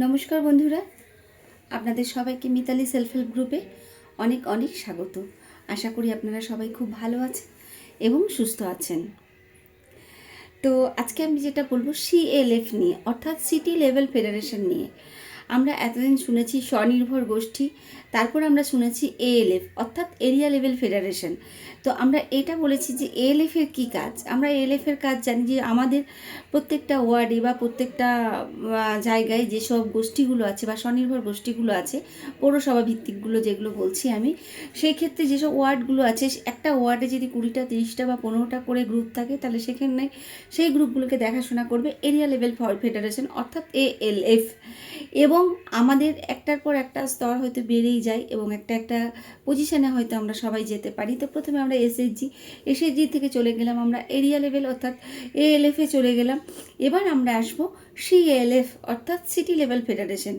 নমস্কার বন্ধুরা, আপনাদের সবাইকে মিতালি সেলফ হেল্প গ্রুপে অনেক অনেক স্বাগত। আশা করি আপনারা সবাই খুব ভালো আছেন এবং সুস্থ আছেন। তো আজকে আমি যেটা বলবো সিএলএফ নিয়ে, অর্থাৎ সিটি লেভেল ফেডারেশন নিয়ে। আমরা এতদিন শুনেছি স্বনির্ভর গোষ্ঠী, তারপর আমরা শুনেছি এএলএফ অর্থাৎ এরিয়া লেভেল ফেডারেশন। তো আমরা এটা বলেছি যে এএলএফের কী কাজ। আমরা এএলএফের কাজ জানি যে আমাদের প্রত্যেকটা ওয়ার্ডে বা প্রত্যেকটা জায়গায় যেসব গোষ্ঠীগুলো আছে বা স্বনির্ভর গোষ্ঠীগুলো আছে, পৌরসভা ভিত্তিকগুলো যেগুলো বলছি আমি, সেই ক্ষেত্রে যেসব ওয়ার্ডগুলো আছে, একটা ওয়ার্ডে যদি 20টা 30টা বা 15টা করে গ্রুপ থাকে, তাহলে সেখানে সেই গ্রুপগুলোকে দেখাশোনা করবে এরিয়া লেভেল ফেডারেশন অর্থাৎ এএলএফ। এবং আমাদের একটার পর একটা স্তর হয়তো বেড়েই যায় এবং একটা পজিশানে হয়তো আমরা সবাই যেতে পারি। তো প্রথমে আমরা এসএইচজি থেকে চলে গেলাম আমরা এরিয়া লেভেল অর্থাৎ এএলএফে চলে গেলাম। এবার আমরা আসবো সিএলএফ অর্থাৎ সিটি লেভেল ফেডারেশন।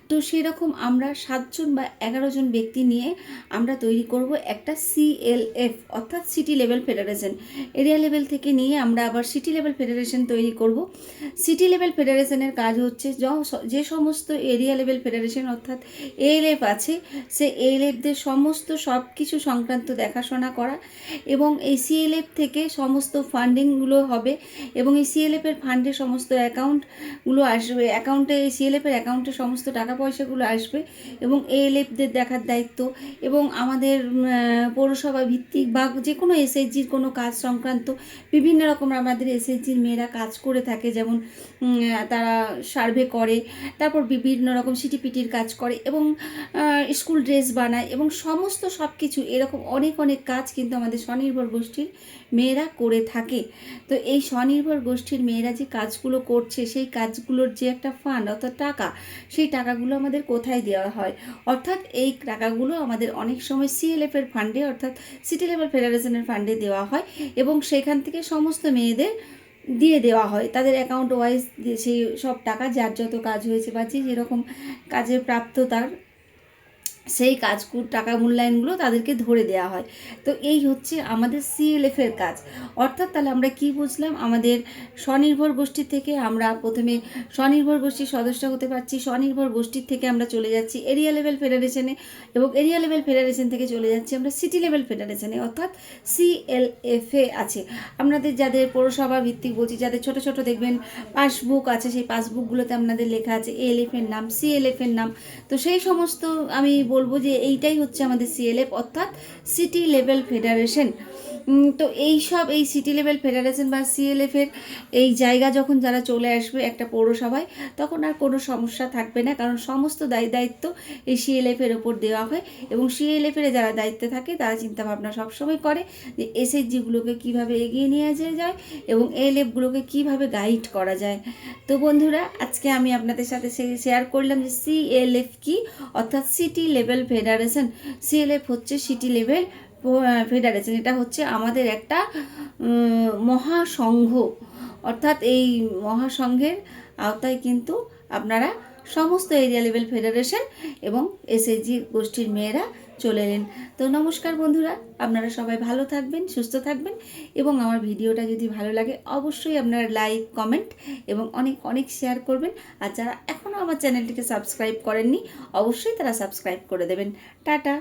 তো সেরকম আমরা 7 জন বা 11 জন ব্যক্তি নিয়ে আমরা তৈরি করব একটা সিএলএফ অর্থাৎ city level federation. Area level থেকে নিয়ে আমরা আবার সিটি লেভেল ফেডারেশন তৈরি করব। সিটি লেভেল ফেডারেশনের কাজ হচ্ছে যে সমস্ত এরিয়া লেভেল ফেডারেশন অর্থাৎ এএলএফ আছে, সে এএলএফদের সমস্ত সব কিছু সংক্রান্ত দেখাশোনা করা এবং এই সিএলএফ থেকে সমস্ত ফান্ডিংগুলো হবে এবং এই সিএলএফের ফান্ডে সমস্ত অ্যাকাউন্টগুলো আসবে, অ্যাকাউন্টে সিএলএফের অ্যাকাউন্টে সমস্ত টাকা পয়সাগুলো আসবে এবং এএলএফদের দেখার দায়িত্ব। এবং আমাদের পৌরসভা ভিত্তিক বা যে কোনো এসএইচজির কোনো কাজ সংক্রান্ত বিভিন্ন রকম আমাদের এসএইচজির মেয়েরা কাজ করে থাকে, যেমন তারা সার্ভে করে, তারপর বিভিন্ন রকম সিটিপিটির কাজ করে এবং স্কুল ড্রেস বানায় এবং সমস্ত সব কিছু এরকম অনেক অনেক কাজ কিন্তু আমাদের স্বনির্ভর গোষ্ঠীর মেয়েরা করে থাকে। তো এই স্বনির্ভর গোষ্ঠীর মেয়েরা যে কাজগুলো করছে, সেই কাজগুলোর যে একটা ফান্ড অর্থাৎ টাকা, সেই টাকাগুলো আমাদের কোথায় দেওয়া হয়, অর্থাৎ এই টাকাগুলো আমাদের অনেক সময় সিএলএফের ফান্ডে অর্থাৎ সিটি লেভেল ফেডারেশনের ফান্ডে দেওয়া হয় এবং সেখান থেকে সমস্ত মেয়েদের দিয়ে দেওয়া হয় তাদের অ্যাকাউন্ট ওয়াইজ সেই সব টাকা, যার যত কাজ হয়েছে বা যে যেরকম কাজের প্রাপ্ততার সেই টাকা মূল্যায়নগুলো তাদেরকে ধরে দেওয়া হয়। তো এই হচ্ছে আমাদের সিএলএফের কাজ। অর্থাৎ তাহলে আমরা কি বুঝলাম, আমাদের স্বনির্ভর গোষ্ঠী থেকে আমরা প্রথমে স্বনির্ভর গোষ্ঠীর সদস্য হতে পারছি, স্বনির্ভর গোষ্ঠীর থেকে আমরা চলে যাচ্ছি এরিয়া লেভেল ফেডারেশনে এবং এরিয়া লেভেল ফেডারেশন থেকে চলে যাচ্ছি আমরা সিটি লেভেল ফেডারেশনে অর্থাৎ সিএলএফে আছে। আপনাদের যাদের পৌরসভা ভিত্তিক বলছি, যাদের ছোট ছোট দেখবেন পাসবুক আছে, সেই পাসবুকগুলোতে আপনাদের লেখা আছে এএলএফের নাম, সিএলএফের নাম। তো সেই সমস্ত আমি বলবো যে এইটাই হচ্ছে আমাদের সিএলএফ অর্থাৎ সিটি লেভেল ফেডারেশন। তো এই সিটি লেভেল ফেডারেশন বা সিএলএফের এই জায়গা যখন যারা চলে আসবে একটা পৌরসভায়, তখন আর কোনো সমস্যা থাকবে না, কারণ সমস্ত দায়িত্ব এই সিএলএফের ওপর দেওয়া হয় এবং সিএলএফের যারা দায়িত্বে থাকে তারা চিন্তাভাবনা সবসময় করে যে এসএইচজিগুলোকে কীভাবে এগিয়ে নিয়ে যায় এবং এএলএফগুলোকে কীভাবে গাইড করা যায়। তো বন্ধুরা, আজকে আমি আপনাদের সাথে শেয়ার করলাম যে সিএলএফ কি, অর্থাৎ সিটি লেভেল ফেডারেশন। সিএলএফ হচ্ছে সিটি লেভেল ফেডারেশন। এটা হচ্ছে আমাদের একটা মহাসংঘ, অর্থাৎ এই মহাসংঘের আওতায় কিন্তু আপনারা সমস্ত এরিয়া লেভেল ফেডারেশন এবং এসএইচজি গোষ্ঠীর মেয়েরা চলে এলেন। তো নমস্কার বন্ধুরা, আপনারা সবাই ভালো থাকবেন, সুস্থ থাকবেন এবং আমার ভিডিওটা যদি ভালো লাগে অবশ্যই আপনারা লাইক, কমেন্ট এবং অনেক অনেক শেয়ার করবেন। আর যারা এখনও আমার চ্যানেলটিকে সাবস্ক্রাইব করেননি অবশ্যই তারা সাবস্ক্রাইব করে দেবেন। টাটা।